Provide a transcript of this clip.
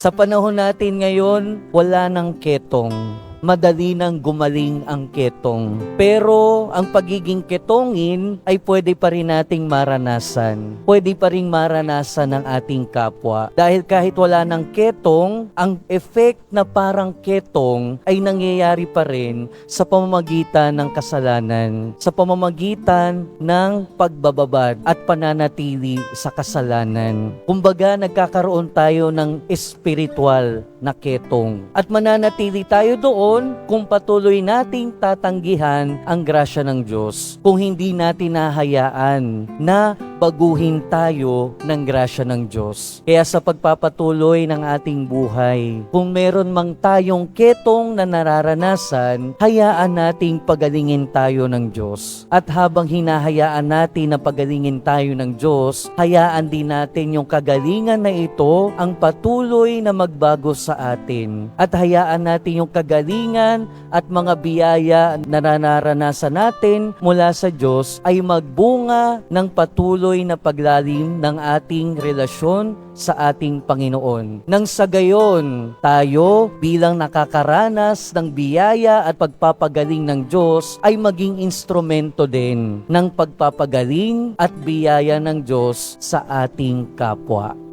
Sa panahon natin ngayon, wala nang ketong. Madali nang gumaling ang ketong. Pero ang pagiging ketongin ay pwede pa rin nating maranasan. Pwede pa rin maranasan ng ating kapwa. Dahil kahit wala ng ketong, ang effect na parang ketong ay nangyayari pa rin sa pamamagitan ng kasalanan. Sa pamamagitan ng pagbababad at pananatili sa kasalanan. Kumbaga, nagkakaroon tayo ng espiritual na ketong. At mananatili tayo doon kung patuloy nating tatanggihan ang grasya ng Diyos, kung hindi natin nahayaan na baguhin tayo ng grasya ng Diyos. Kaya sa pagpapatuloy ng ating buhay, kung meron mang tayong ketong na nararanasan, hayaan nating pagalingin tayo ng Diyos. At habang hinahayaan natin na pagalingin tayo ng Diyos, hayaan din natin yung kagalingan na ito ang patuloy na magbago sa atin. At hayaan natin yung kagalingan at mga biyaya na nararanasan natin mula sa Diyos ay magbunga ng patuloy na paglalim ng ating relasyon sa ating Panginoon. Nang sa gayon, tayo bilang nakakaranas ng biyaya at pagpapagaling ng Diyos ay maging instrumento din ng pagpapagaling at biyaya ng Diyos sa ating kapwa.